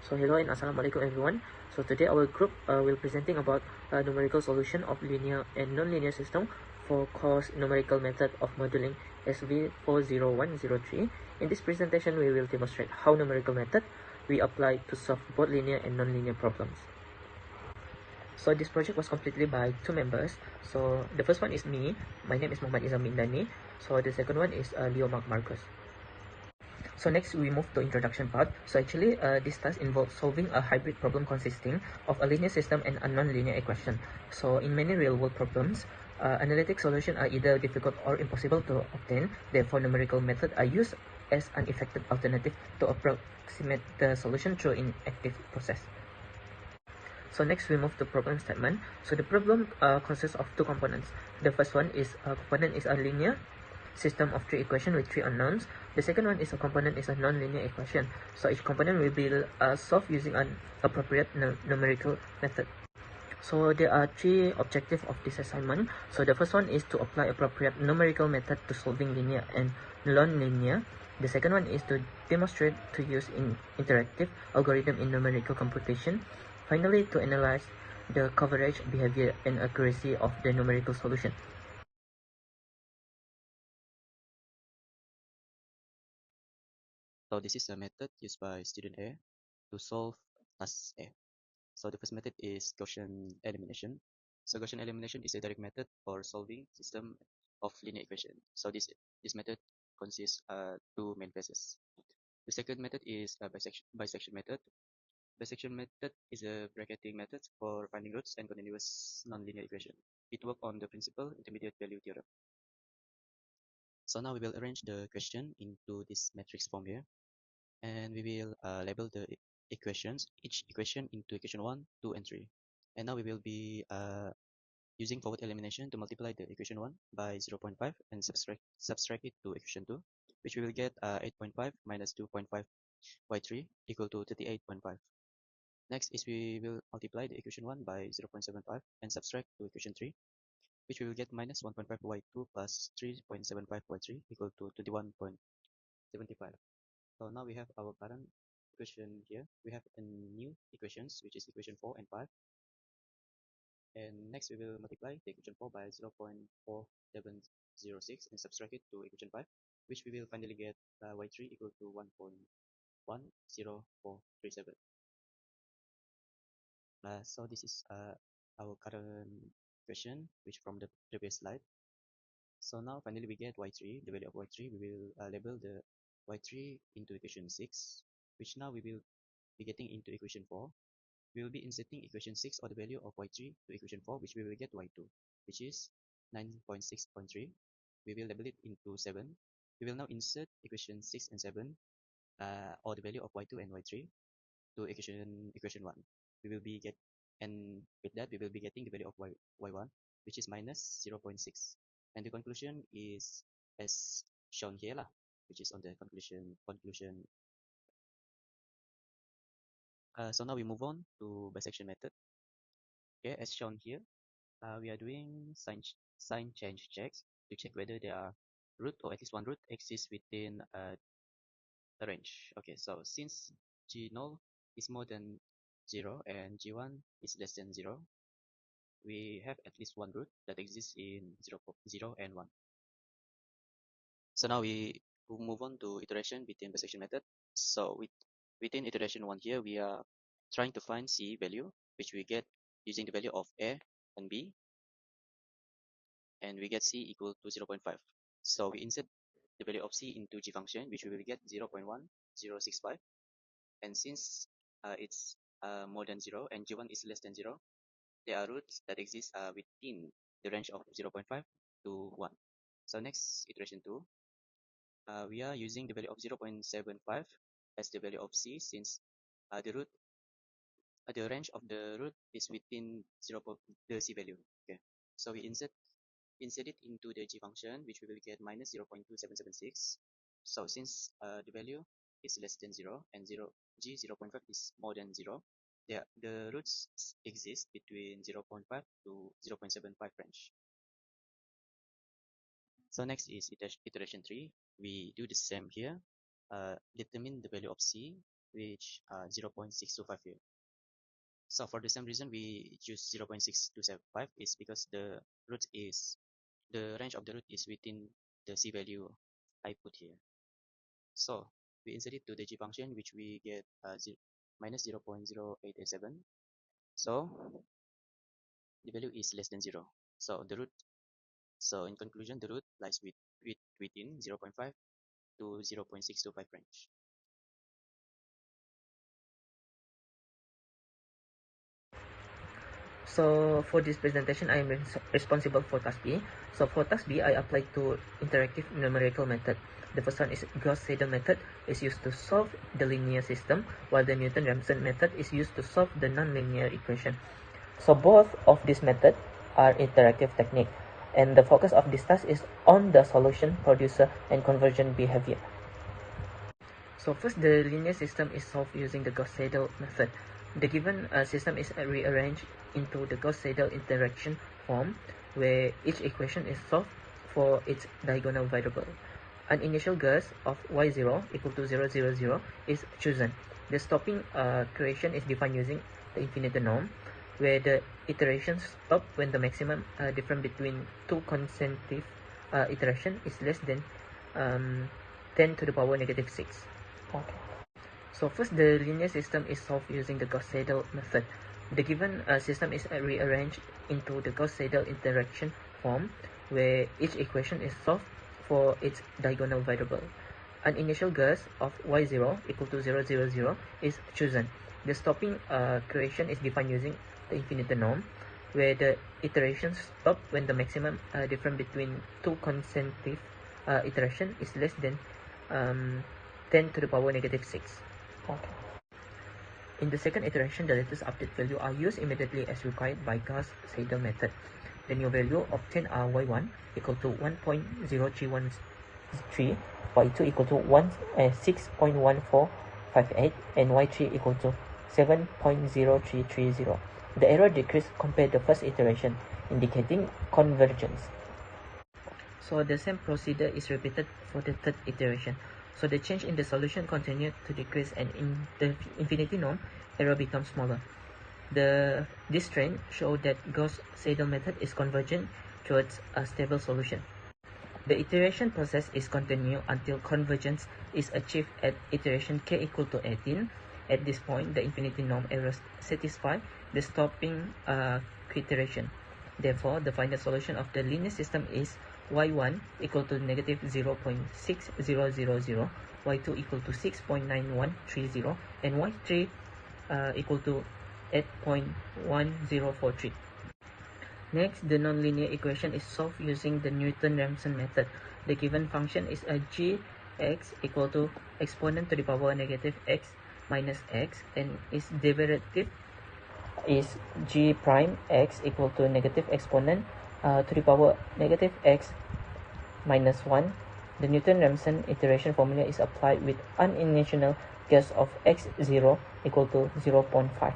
So hello and assalamualaikum everyone. So today our group will presenting about numerical solution of linear and non-linear system for course numerical method of modeling SV40103. In this presentation we will demonstrate how numerical method we apply to solve both linear and non-linear problems. So this project was completed by two members. So the first one is me. My name is Muhammad Izamin Dani. So the second one is Leo Mark Marcus. So next we move to introduction part. So actually this task involves solving a hybrid problem consisting of a linear system and a non-linear equation. So in many real-world problems, analytic solutions are either difficult or impossible to obtain. Therefore, numerical methods are used as an effective alternative to approximate the solution through inactive process. So next we move to problem statement. So the problem consists of two components. The first one is component is a linear system of three equations with three unknowns. The second one is a component is a non-linear equation. So each component will be solved using an appropriate numerical method. So there are three objectives of this assignment. So the first one is to apply appropriate numerical method to solving linear and non-linear. The second one is to demonstrate to use interactive algorithm in numerical computation. Finally, to analyze the coverage, behavior, and accuracy of the numerical solution. So this is a method used by student A to solve task A. So the first method is Gaussian elimination. So Gaussian elimination is a direct method for solving system of linear equation. So this method consists two main phases. The second method is a bisection method. Bisection method is a bracketing method for finding roots and continuous nonlinear equation. It works on the principal intermediate value theorem. So now we will arrange the question into this matrix form here, and we will label the equations, each equation into equation 1, 2, and 3. And now we will be using forward elimination to multiply the equation 1 by 0.5 and subtract it to equation 2, which we will get 8.5 minus 2.5 y3 equal to 38.5. Next is we will multiply the equation 1 by 0.75 and subtract to equation 3, which we will get minus 1.5 y2 plus 3.75 y3 equal to 21.75. So now we have our current equation here. We have a new equations, which is equation 4 and 5. And next we will multiply the equation 4 by 0.4706 and subtract it to equation 5, which we will finally get y3 equal to 1.10437. So this is our current equation, which from the previous slide. So now finally we get y3, the value of y3. We will label the y3 into equation 6, which now we will be getting into equation 4. We will be inserting equation 6 or the value of y3 to equation 4, which we will get y2, which is 9.6.3. We will label it into 7. We will now insert equation 6 and 7 or the value of y2 and y3 to equation 1. We will be and with that we will be getting the value of y1, which is minus 0.6. And the conclusion is as shown here, which is on the conclusion. So now we move on to bisection method. Okay, as shown here, we are doing sign change checks to check whether there are root or at least one root exists within a range. Okay, so since G0 is more than 0 and G1 is less than 0, we have at least one root that exists in 0 and 1. So now we will move on to iteration between bisection method. So within iteration 1 here, we are trying to find C value, which we get using the value of A and B, and we get C equal to 0.5. So we insert the value of C into G function, which we will get 0.1065. And since it's more than 0 and G1 is less than 0, there are roots that exist within the range of 0.5 to 1. So next iteration 2, we are using the value of 0.75 as the value of C, since the range of the root is within the C value. Okay, so we insert it into the G function, which we will get minus 0.2776. So since the value is less than 0 and G 0.5 is more than 0, the roots exist between 0.5 to 0.75 range. So next is iteration 3. We do the same here. Determine the value of C which 0.625 here. So for the same reason we choose 0.6275 is because the range of the root is within the C value I put here. So we insert it to the G function, which we get minus 0.0887. So the value is less than 0. So in conclusion, the root lies within 0.5 to 0.625 range. So for this presentation, I am responsible for task B. So for task B, I applied two interactive numerical method. The first one is Gauss-Seidel method is used to solve the linear system, while the Newton-Raphson method is used to solve the nonlinear equation. So both of these methods are interactive technique, and the focus of this task is on the solution, producer, and conversion behavior. So first, the linear system is solved using the Gauss-Seidel method. The given system is rearranged into the Gauss-Seidel interaction form, where each equation is solved for its diagonal variable. An initial guess of y0 equal to 0, 0, 0 is chosen. The stopping creation is defined using the infinite norm, where the iterations stop when the maximum difference between two consecutive iteration is less than 10 to the power negative 6. Okay. So first, the linear system is solved using the Gauss-Seidel method. The given system is rearranged into the Gauss-Seidel interaction form, where each equation is solved for its diagonal variable. An initial guess of y0 equal to 0, 0, 0 is chosen. The stopping creation is defined using the infinite norm, where the iterations stop when the maximum difference between two consecutive iteration is less than 10 to the power negative 6. Okay. In the second iteration, the latest update value are used immediately as required by Gauss-Seidel method. The new value obtained are y1 equal to 1.0313, y2 equal to 6.1458, and y3 equal to 7.0330. The error decreased compared to the first iteration, indicating convergence. So the same procedure is repeated for the third iteration. So the change in the solution continued to decrease, and in the infinity norm, error becomes smaller. This trend shows that Gauss-Seidel method is convergent towards a stable solution. The iteration process is continued until convergence is achieved at iteration k equal to 18. At this point, the infinity norm errors satisfy the stopping iteration. Therefore, the final solution of the linear system is y1 equal to negative 0.6000, y2 equal to 6.9130, and y3 equal to 8.1043. Next, the nonlinear equation is solved using the Newton-Raphson method. The given function is a gx equal to exponent to the power negative x minus x, and its derivative is g prime x equal to negative exponent to the power negative x minus 1. The Newton-Raphson iteration formula is applied with an initial guess of x0 equal to 0.5.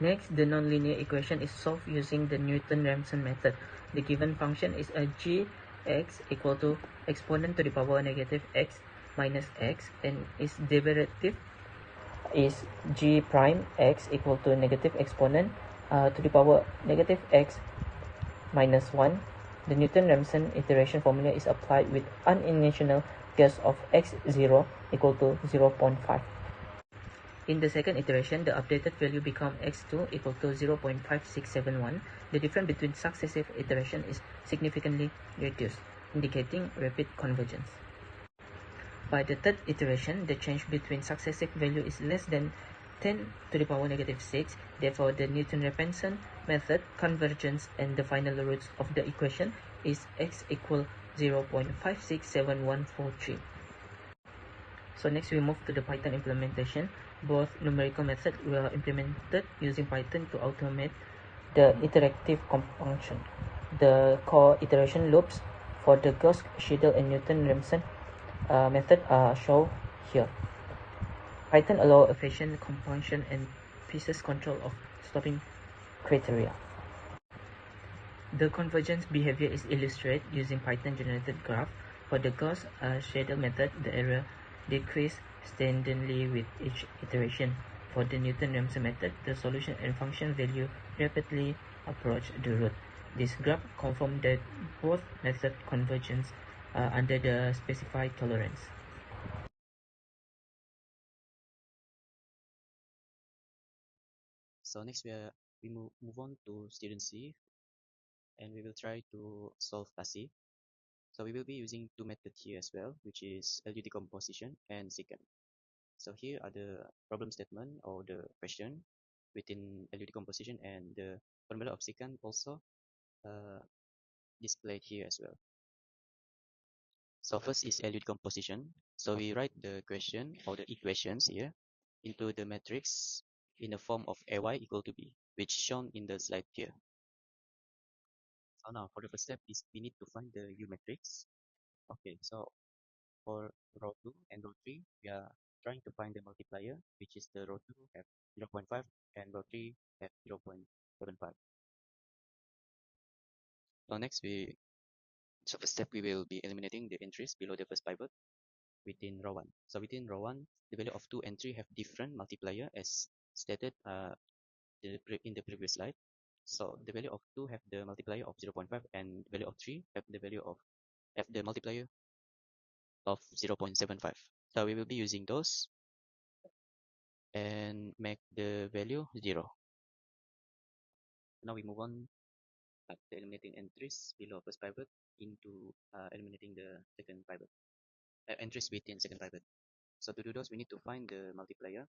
Next, the nonlinear equation is solved using the Newton-Raphson method. The given function is a gx equal to exponent to the power negative x minus x, and its derivative is g prime x equal to negative exponent to the power negative x minus 1. The Newton-Raphson iteration formula is applied with an initial guess of x0 equal to 0.5. In the second iteration, the updated value becomes x2 equal to 0.5671. The difference between successive iterations is significantly reduced, indicating rapid convergence. By the third iteration, the change between successive value is less than 10 to the power negative 6. Therefore, the Newton-Raphson method convergence, and the final roots of the equation is x equal 0.567143. So next we move to the Python implementation. Both numerical methods were implemented using Python to automate the iterative function. The core iteration loops for the Gauss-Seidel and Newton-Raphson method are shown here. Python allows efficient compunction and precise control of stopping criteria. The convergence behavior is illustrated using Python generated graph. For the Gauss-Seidel method, the error decreased steadily with each iteration. For the Newton-Ramsey method, the solution and function value rapidly approach the root. This graph confirms that both methods converge under the specified tolerance. So next we move on to student C, and we will try to solve PASI. So we will be using two methods here as well, which is LU decomposition and secant. So here are the problem statement or the question within LU decomposition, and the formula of secant also uh, displayed here as well. So first is LU decomposition. So we write the question or the equations here into the matrix in the form of AY equal to B, which shown in the slide here. So now for the first step is we need to find the U matrix. Okay, so for row 2 and row 3, we are trying to find the multiplier, which is the row 2 have 0.5 and row 3 have 0.75. So next so first step we will be eliminating the entries below the first pivot within row 1. So within row 1, the value of 2 and 3 have different multiplier as stated in the previous slide. So the value of 2 have the multiplier of 0.5 and value of 3 have the multiplier of 0.75. So we will be using those and make the value 0. Now we move on after eliminating entries below first pivot into eliminating the second pivot, entries within second pivot. So to do those, we need to find the multiplier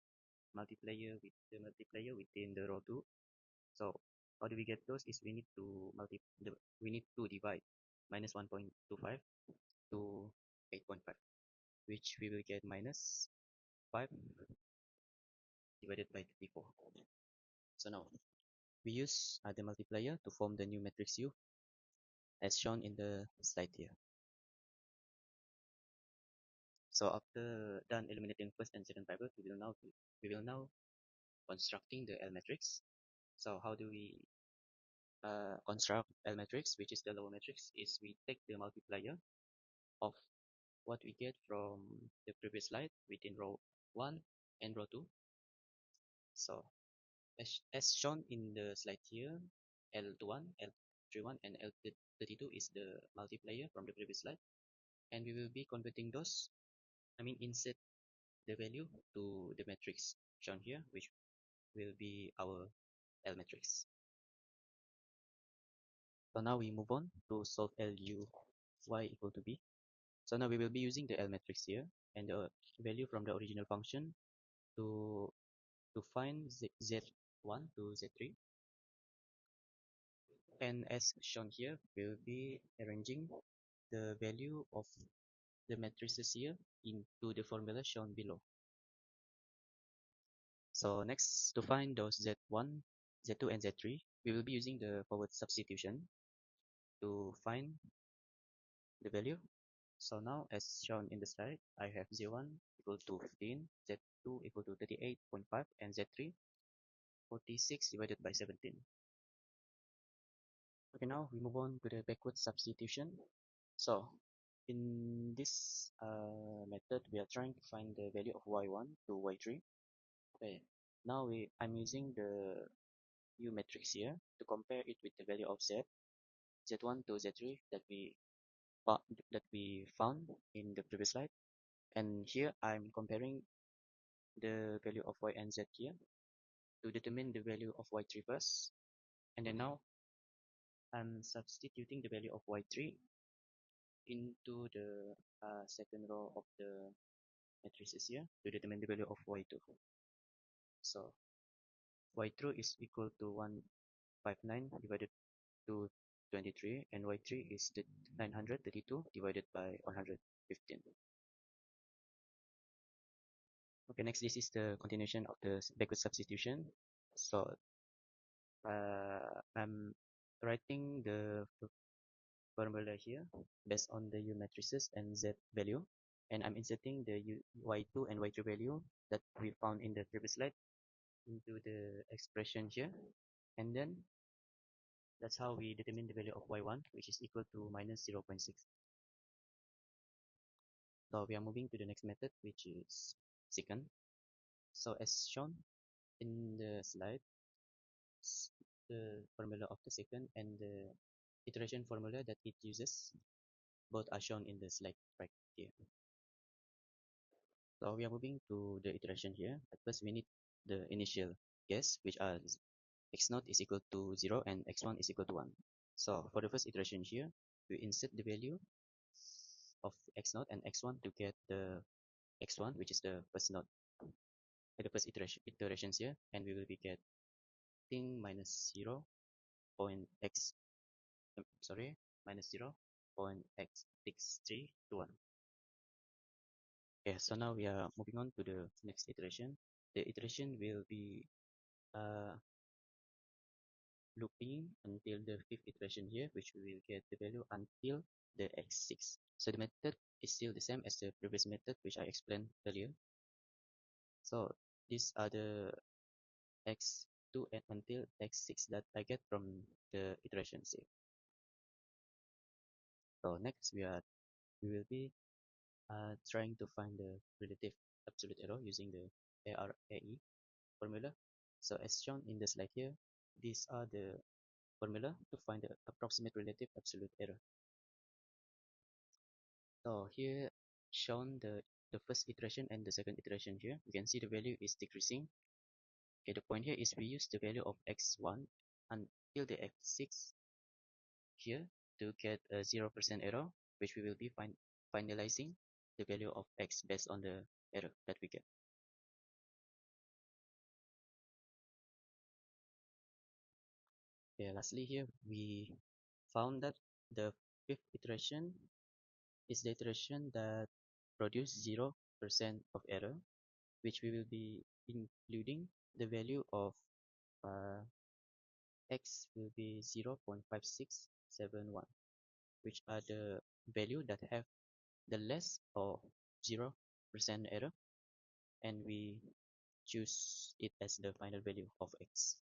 within the row 2. So how do we get those is we need to divide minus 1.25 to 8.5, which we will get minus 5 divided by 34. So now we use the multiplier to form the new matrix U as shown in the slide here. So after done eliminating first and second pivot, we will now constructing the L matrix. So how do we construct L matrix, which is the lower matrix? Is we take the multiplier of what we get from the previous slide within row 1 and row 2. So as shown in the slide here, L21, L31, and L32 is the multiplier from the previous slide, and we will be converting those, insert the value to the matrix shown here, which will be our L matrix. So now we move on to solve LU y equal to b. So now we will be using the L matrix here and the value from the original function to find Z1 to Z3. And as shown here, we will be arranging the value of the matrices here into the formula shown below. So next, to find those Z1, Z2, and Z3, we will be using the forward substitution to find the value. So now, as shown in the slide, I have Z1 equal to 15, Z2 equal to 38.5, and Z3 46 divided by 17. Okay, now we move on to the backward substitution. So in this method, we are trying to find the value of y1 to y3. Okay, now I'm using the U matrix here to compare it with the value of Z1 to Z3 that we found in the previous slide. And here I'm comparing the value of y and z here to determine the value of y3 first. And then now I'm substituting the value of y3 into the second row of the matrices here to determine the value of y2. So y2 is equal to 159 divided to 23, and y3 is 932 divided by 115. Okay, next this is the continuation of the backward substitution. So I'm writing the formula here based on the U matrices and Z value, and I'm inserting the y2 and y3 value that we found in the previous slide into the expression here, and then that's how we determine the value of y1, which is equal to minus 0.6. So we are moving to the next method, which is second. So as shown in the slide, the formula of the second and the iteration formula that it uses both are shown in the slide right here. So we are moving to the iteration here. At first we need the initial guess, which are x naught is equal to 0 and x1 is equal to 1. So for the first iteration here, we insert the value of x naught and x1 to get the x1, which is the first node, the first iterations here, and we will be getting minus 0 point x, sorry, minus 0 point x 63 to 1. Okay, so now we are moving on to the next iteration. The iteration will be uh, looping until the fifth iteration here, which we will get the value until the x6. So the method is still the same as the previous method, which I explained earlier. So these are the x2 and until x6 that I get from the iteration here. So next we will be trying to find the relative absolute error using the ARAE formula. So as shown in the slide here, these are the formula to find the approximate relative absolute error. So here shown the first iteration and the second iteration here. You can see the value is decreasing. Okay, the point here is we use the value of x1 until the x6 here to get a 0% error, which we will be finalizing the value of x based on the error that we get. Okay, lastly here we found that the fifth iteration is the iteration that produce 0% of error, which we will be including the value of x will be 0.5671, which are the value that have the less or 0% error, and we choose it as the final value of x.